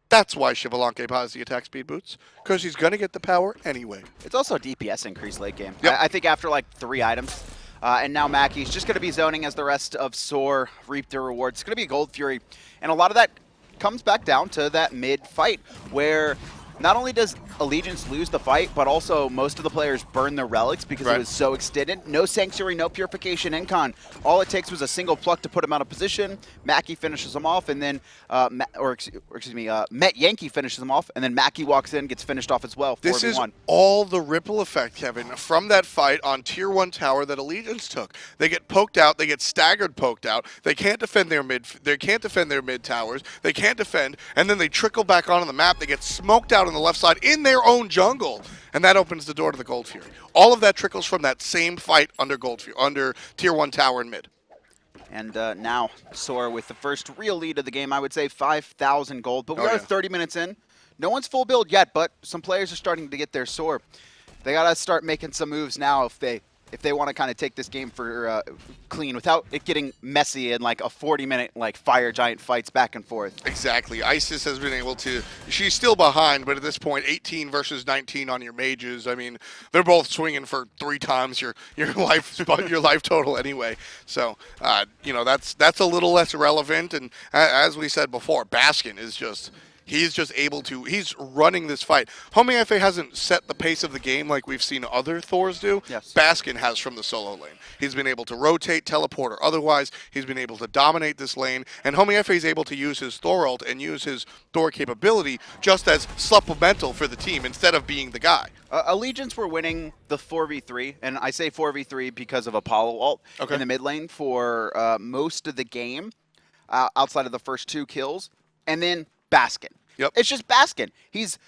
that's why Xbalanque buys the attack speed boots, because he's going to get the power anyway. It's also a DPS increase late game. Yep. I think after like 3 items, and now Mackey's just going to be zoning as the rest of SoaR reap their rewards. It's going to be Gold Fury, and a lot of that comes back down to that mid fight where not only does Allegiance lose the fight, but also most of the players burn their relics because it was so extended. No Sanctuary, no Purification, Incon. All it takes was a single pluck to put him out of position. Mackie finishes him off, and then, Metyankey finishes him off, and then Mackie walks in, gets finished off as well. 4v1. This is all the ripple effect, Kevin, from that fight on Tier 1 tower that Allegiance took. They get poked out, they get staggered poked out, they can't defend their mid towers, they can't defend, and then they trickle back onto the map, they get smoked out on the left side in their own jungle, and that opens the door to the Gold Fury. All of that trickles from that same fight under under Tier 1 tower in mid. And now SoaR with the first real lead of the game, I would say 5,000 gold. But we are 30 minutes in. No one's full build yet, but some players are starting to get their SoaR. They got to start making some moves now if they want to kind of take this game for clean without it getting messy and like a 40-minute like fire giant fights back and forth. Exactly. Isis has been able to, she's still behind, but at this point 18 versus 19 on your mages. I mean, they're both swinging for 3 times your life total anyway. So, that's a little less relevant, and as we said before, Baskin is just he's running this fight. Homiefe hasn't set the pace of the game like we've seen other Thors do. Yes. Baskin has from the solo lane. He's been able to rotate, teleport, or otherwise. He's been able to dominate this lane. And Homiefe is able to use his Thor ult and use his Thor capability just as supplemental for the team instead of being the guy. Allegiance were winning the 4v3, and I say 4v3 because of Apollo ult in the mid lane for most of the game, outside of the first 2 kills. And then Baskin. Yep. It's just Baskin. He's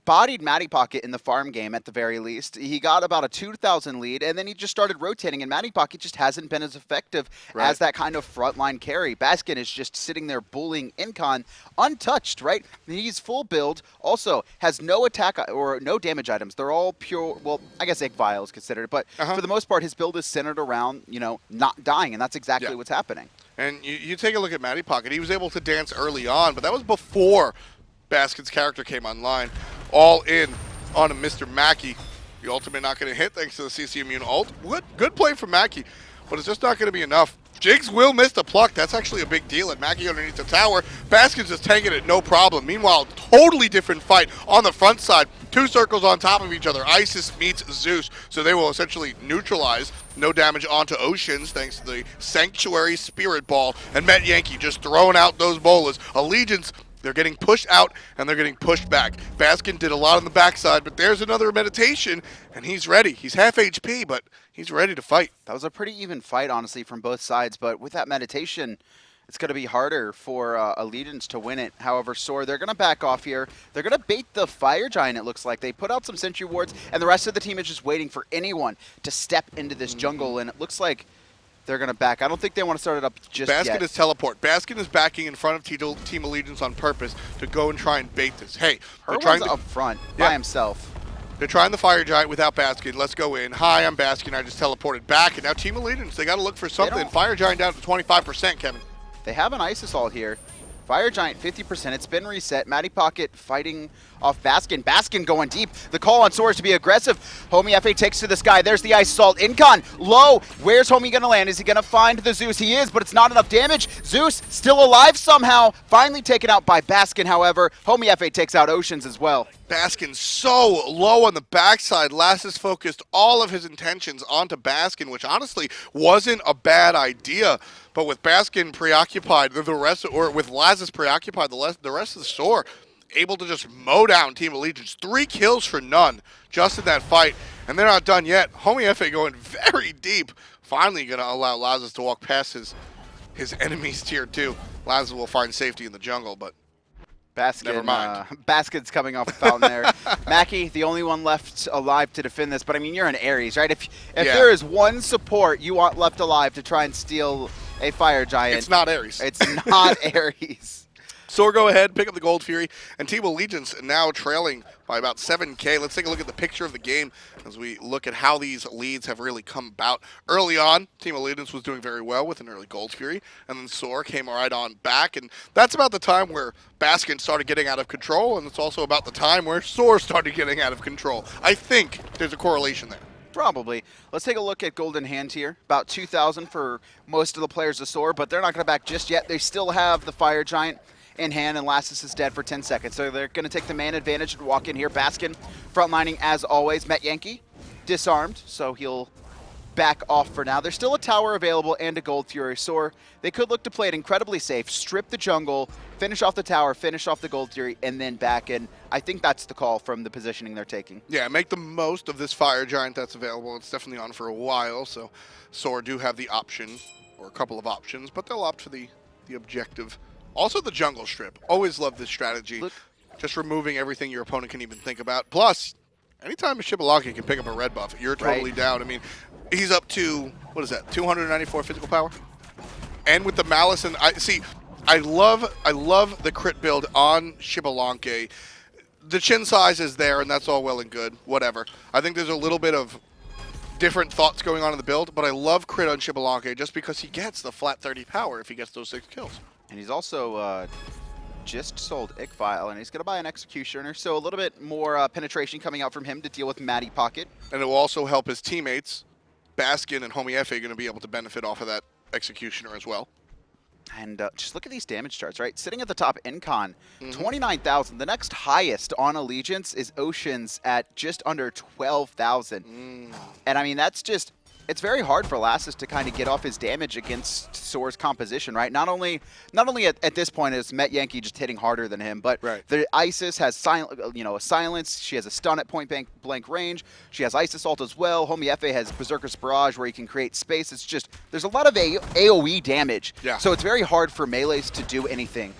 bodied Mattypocket in the farm game at the very least. He got about a 2,000 lead, and then he just started rotating, and Mattypocket just hasn't been as effective as that kind of frontline carry. Baskin is just sitting there bullying Incon untouched, right? He's full build, also has no attack or no damage items. They're all pure, well, I guess Egg Vial is considered, but for the most part, his build is centered around, not dying, and that's exactly what's happening. And you take a look at Mattypocket. He was able to dance early on, but that was before Baskin's character came online. All in on a MrMakey. The ultimate not going to hit thanks to the CC Immune ult. Good play from Mackie, but it's just not going to be enough. Jigz will miss the pluck. That's actually a big deal. And Mackie underneath the tower. Baskin's just tanking it, no problem. Meanwhile, totally different fight on the front side. 2 circles on top of each other. Isis meets Zeus, so they will essentially neutralize. No damage onto Oceans thanks to the Sanctuary Spirit Ball. And Metyankey just throwing out those bolas. Allegiance, they're getting pushed out and they're getting pushed back. Baskin did a lot on the backside, but there's another meditation, and he's ready. He's half HP, but he's ready to fight. That was a pretty even fight, honestly, from both sides, but with that meditation, it's going to be harder for Allegiance to win it. However, SoaR, they're going to back off here. They're going to bait the Fire Giant, it looks like. They put out some Sentry Wards, and the rest of the team is just waiting for anyone to step into this jungle, and it looks like they're going to back. I don't think they want to start it up just yet. Baskin is teleport. Baskin is backing in front of Team Allegiance on purpose to go and try and bait this. Hey, they're trying up front by himself. They're trying the Fire Giant without Baskin. Let's go in. Hi, I'm Baskin. I just teleported back. And now Team Allegiance, they got to look for something. Fire Giant down to 25%, Kevin. They have an Isis ult here. Fire Giant 50%. It's been reset. Mattypocket fighting off Baskin. Baskin going deep. The call on SoaR is to be aggressive. Homiefe takes to the sky. There's the Ice Ult. Incon low. Where's Homie going to land? Is he going to find the Zeus? He is, but it's not enough damage. Zeus still alive somehow. Finally taken out by Baskin, however. Homiefe takes out Oceans as well. Baskin so low on the backside. Lassiz focused all of his intentions onto Baskin, which honestly wasn't a bad idea. But with Baskin preoccupied, with Lassiz preoccupied, the rest of the SoaR able to just mow down Team Allegiance. 3 kills for none just in that fight. And they're not done yet. Homiefe going very deep. Finally going to allow Lassiz to walk past his enemies tier 2. Lassiz will find safety in the jungle, but Baskin, never mind. Baskin's coming off the fountain there. Mackie, the only one left alive to defend this, but I mean, you're an Ares, right? If there is one support you want left alive to try and steal a fire giant, it's not Ares. It's not Ares. SoaR go ahead, pick up the Gold Fury, and Team Allegiance now trailing by about 7K. Let's take a look at the picture of the game as we look at how these leads have really come about. Early on, Team Allegiance was doing very well with an early Gold Fury, and then SoaR came right on back, and that's about the time where Baskin started getting out of control, and it's also about the time where SoaR started getting out of control. I think there's a correlation there. Probably. Let's take a look at Golden Hand here. About 2,000 for most of the players of SoaR, but they're not going to back just yet. They still have the Fire Giant in hand, and Lassiz is dead for 10 seconds. So they're going to take the man advantage and walk in here. Baskin frontlining as always. Metyankey disarmed, so he'll back off for now. There's still a tower available and a Gold Fury. SoaR, they could look to play it incredibly safe, strip the jungle, finish off the tower, finish off the Gold Fury, and then back in. I think that's the call from the positioning they're taking. Yeah, make the most of this Fire Giant that's available. It's definitely on for a while, so SoaR do have the option, or a couple of options, but they'll opt for the objective. Also the jungle strip. Always love this strategy. Just removing everything your opponent can even think about. Plus, anytime a Xbalanque can pick up a red buff, you're totally down. I mean, he's up to, what is that, 294 physical power? And with the Malice, and I love the crit build on Xbalanque. The chin size is there, and that's all well and good. Whatever. I think there's a little bit of different thoughts going on in the build, but I love crit on Xbalanque just because he gets the flat 30 power if he gets those 6 kills. And he's also just sold Xfile, and he's going to buy an Executioner, so a little bit more penetration coming out from him to deal with Mattypocket. And it will also help his teammates. Baskin and Homiefe are going to be able to benefit off of that Executioner as well. And just look at these damage charts, right? Sitting at the top, Incon, 29,000. The next highest on Allegiance is Oceans at just under 12,000. And I mean, that's just... It's very hard for Lassiz to kind of get off his damage against SoaR's composition, right? Not only at this point is Metyankey just hitting harder than him, but the Isis has a silence. She has a stun at point blank range. She has Ice Assault as well. Homiefe has Berserker's Barrage where he can create space. It's just there's a lot of AOE damage, so it's very hard for melees to do anything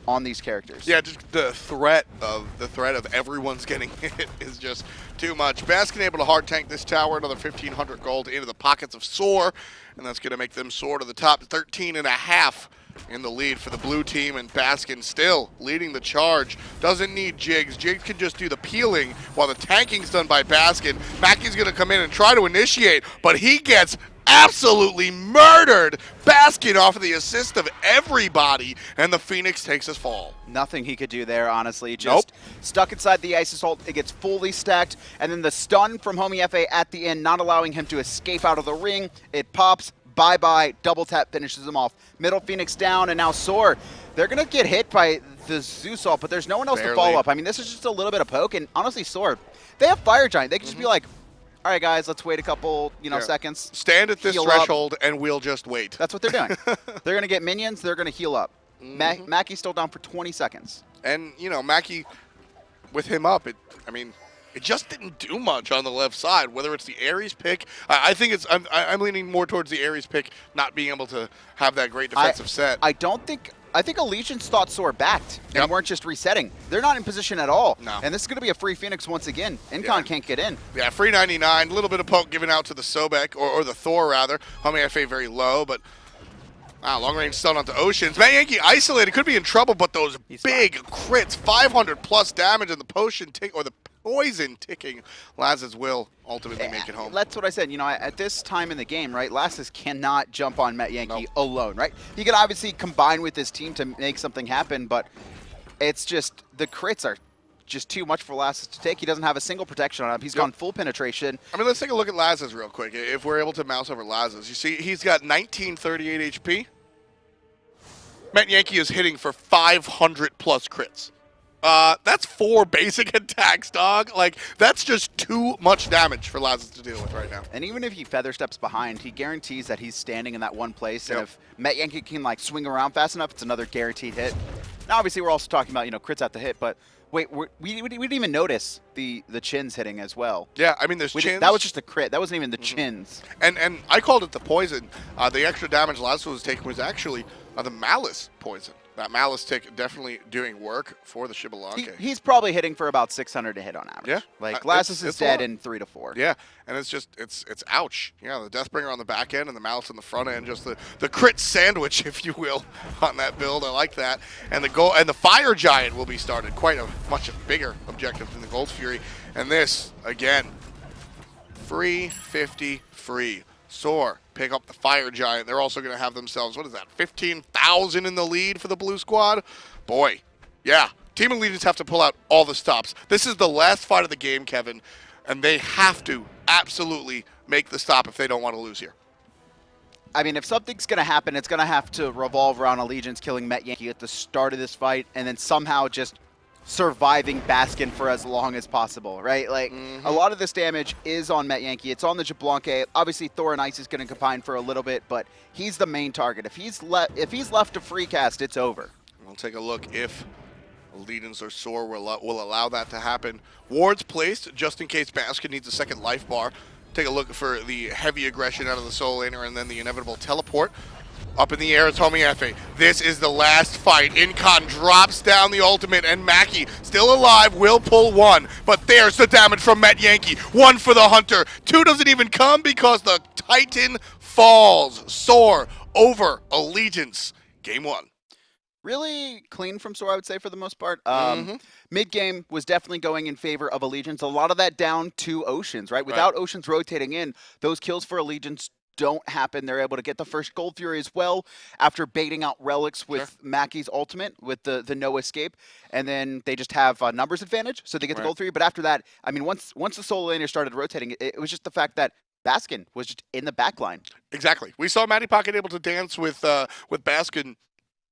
on these characters. Yeah, just the threat of everyone's getting hit is just too much. Baskin able to hard tank this tower, another 1,500 gold into the pockets of SoaR, and that's going to make them SoaR to the top, 13.5 in the lead for the blue team, and Baskin still leading the charge. Doesn't need Jigz. Jigz can just do the peeling while the tanking's done by Baskin. Mackey's going to come in and try to initiate, but he gets absolutely murdered. Baskin off of the assist of everybody, and the Phoenix takes his fall. Nothing he could do there, honestly. Just stuck inside the Ice Assault. It gets fully stacked, and then the stun from Homiefe at the end, not allowing him to escape out of the ring. It pops. Bye-bye. Double tap finishes him off. Middle Phoenix down, and now SoaR. They're going to get hit by the Zeus ult, but there's no one else to follow up. I mean, this is just a little bit of poke, and honestly, SoaR, they have Fire Giant. They can just be like, all right, guys, let's wait a couple, seconds. Stand at this threshold, and we'll just wait. That's what they're doing. They're going to get minions. They're going to heal up. Mackey's still down for 20 seconds. And, Mackey, with him up, it just didn't do much on the left side, whether it's the Ares pick. I think I'm leaning more towards the Ares pick not being able to have that great defensive set. I think Allegiance thought SoaR backed and weren't just resetting. They're not in position at all. No. And this is going to be a free Phoenix once again. Incon can't get in. Yeah, free 99. A little bit of poke given out to the Sobek, or the Thor, rather. Homiefe very low, but long range stun onto Oceans. Metyankey isolated, could be in trouble, but those big crits, 500+ damage, and the poison ticking. Lassiz will ultimately make it home. That's what I said. At this time in the game, right, Lassiz cannot jump on Metyankey alone, right? He can obviously combine with his team to make something happen, but it's just the crits are just too much for Lassiz to take. He doesn't have a single protection on him. He's gone full penetration. I mean, let's take a look at Lassiz real quick. If we're able to mouse over Lassiz, you see he's got 1938 HP. Metyankey is hitting for 500+ crits. That's 4 basic attacks, dog. Like, that's just too much damage for Lassiz to deal with right now. And even if he feather steps behind, he guarantees that he's standing in that one place. And if Metyankey can like swing around fast enough, it's another guaranteed hit. Now, obviously, we're also talking about, you know, crits at the hit, but wait, we didn't even notice the chins hitting as well. Yeah, I mean, there's chins. That was just the crit. That wasn't even the chins. And I called it the poison. The extra damage Lassiz was taking was actually the Malice poison. That Malice tick definitely doing work for the Xbalanque. He's probably hitting for about 600 to hit on average. Yeah. Like, Lassiz is dead in 3 to 4. Yeah, and it's just, it's ouch. Yeah, the Deathbringer on the back end and the Malice on the front end, just the crit sandwich, if you will, on that build. I like that. And the Fire Giant will be started. Quite a much bigger objective than the Gold Fury. And this, again, free 50 free. SoaR pick up the Fire Giant. They're also going to have themselves, what is that, 15,000 in the lead for the blue squad? Boy, yeah. Team Allegiance have to pull out all the stops. This is the last fight of the game, Kevin, and they have to absolutely make the stop if they don't want to lose here. I mean, if something's going to happen, it's going to have to revolve around Allegiance killing Metyankey at the start of this fight and then somehow just surviving Baskin for as long as possible, right? Like, a lot of this damage is on Metyankey. It's on the Xbalanque. Obviously, Thor and Ice is going to combine for a little bit, but he's the main target. If he's left to free cast, it's over. We'll take a look if Allegiance or SoaR will allow that to happen. Wards placed just in case Baskin needs a second life bar. Take a look for the heavy aggression out of the Soul Laner and then the inevitable teleport. Up in the air is Homiefe. This is the last fight. Incon drops down the ultimate, and Mackie, still alive, will pull 1. But there's the damage from Metyankey. 1 for the Hunter. 2 doesn't even come because the Titan falls. SoaR over Allegiance. Game 1. Really clean from SoaR, I would say, for the most part. Mid-game was definitely going in favor of Allegiance. A lot of that down to Oceans, right? Without Oceans rotating in, those kills for Allegiance don't happen. They're able to get the first Gold Fury as well after baiting out relics with Mackey's ultimate with the no escape, and then they just have numbers advantage, so they get the Gold Fury. But after that, I mean, once the solo laner started rotating, it was just the fact that Baskin was just in the back line. Exactly. We saw Mattypocket able to dance with Baskin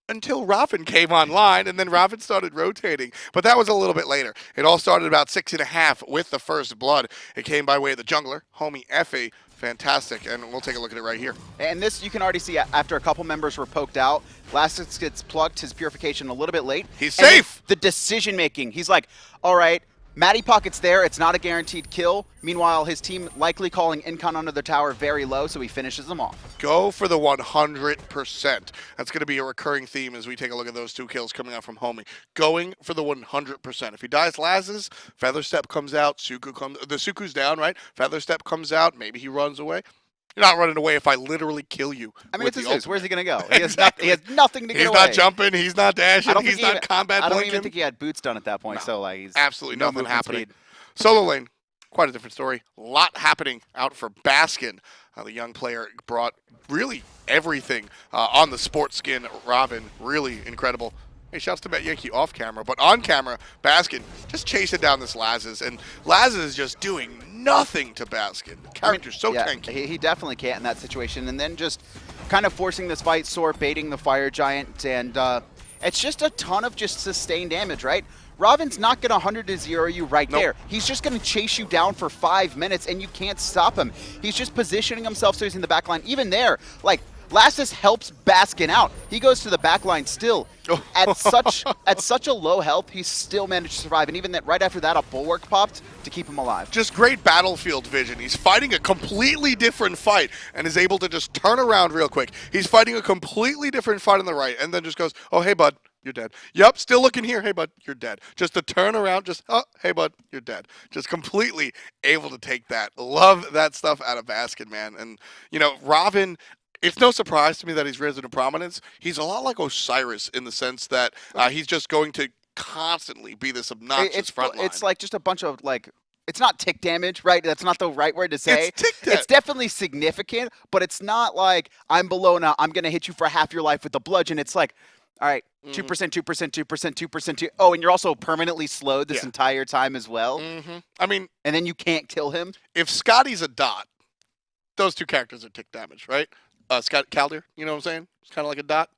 until Ravana came online, and then Ravana started rotating. But that was a little bit later. It all started about 6.5 with the first blood. It came by way of the jungler, Homiefe. Fantastic, and we'll take a look at it right here. And this, you can already see after a couple members were poked out, Lassiz gets plucked, his purification a little bit late. He's safe! The decision-making, he's like, all right, Mattypocket's there, it's not a guaranteed kill. Meanwhile, his team likely calling Incon under the tower very low, so he finishes them off. Go for the 100%. That's going to be a recurring theme as we take a look at those 2 kills coming out from Homie. Going for the 100%. If he dies Lassiz, Feather Step comes out, the Suku's down, right? Feather Step comes out, maybe he runs away. You're not running away if I literally kill you. I mean, it's a Zeus. Where's he going to go? Exactly. He has nothing to get away. He's not jumping. He's not dashing. He's not combat blinking. I don't even think he had boots done at that point. No, so like, he's absolutely no nothing happening. Solo lane, quite a different story. A lot happening out for Baskin. The young player brought really everything on the sports skin. Ravana, really incredible. Hey, shouts to Metyankey off camera, but on camera, Baskin just chasing down this Lassiz, and Lassiz is just doing nothing to Baskin. The character's so tanky. He definitely can't in that situation, and then just kind of forcing this fight, SoaR baiting the Fire Giant, and it's just a ton of just sustained damage, right? Ravana's not going to 100-0 you right there. He's just going to chase you down for 5 minutes, and you can't stop him. He's just positioning himself so he's in the back line. Even there, like, Lassiz helps Baskin out. He goes to the back line still. At such a low health, he still managed to survive. And even that, right after that, a bulwark popped to keep him alive. Just great battlefield vision. He's fighting a completely different fight and is able to just turn around real quick. He's fighting a completely different fight on the right and then just goes, oh, hey, bud, you're dead. Yep, still looking here. Hey, bud, you're dead. Just to turn around, just, oh, hey, bud, you're dead. Just completely able to take that. Love that stuff out of Baskin, man. And, you know, Ravana, it's no surprise to me that he's risen to prominence. He's a lot like Osiris in the sense that he's just going to constantly be this obnoxious frontline. It's like just a bunch of, like, it's not tick damage, right? That's not the right word to say. It's tick damage. It's definitely significant, but it's not like, I'm Bellona, I'm going to hit you for half your life with the bludgeon. It's like, all right, 2%, 2%, 2%, 2%, 2%. Oh, and you're also permanently slowed this entire time as well. I mean, and then you can't kill him. If Scotty's a dot, those 2 characters are tick damage, right? Scott Calder, you know what I'm saying? It's kind of like a dot.